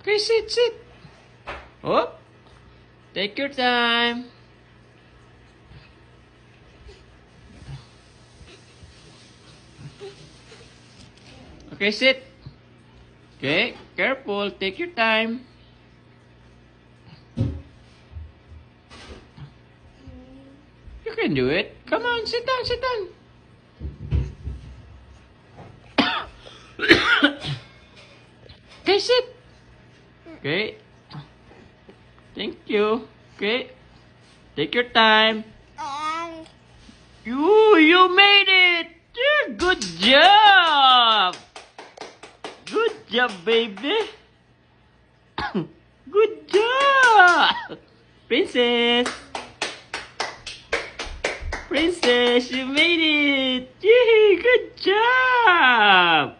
Okay, sit. Oh, take your time. Okay, sit. Okay, careful. Take your time. You can do it. Come on, sit down. Okay, sit. Okay. Thank you. Okay. Take your time. You made it. Yeah, good job. Good job, baby. Good job. Princess, you made it. Yay, good job.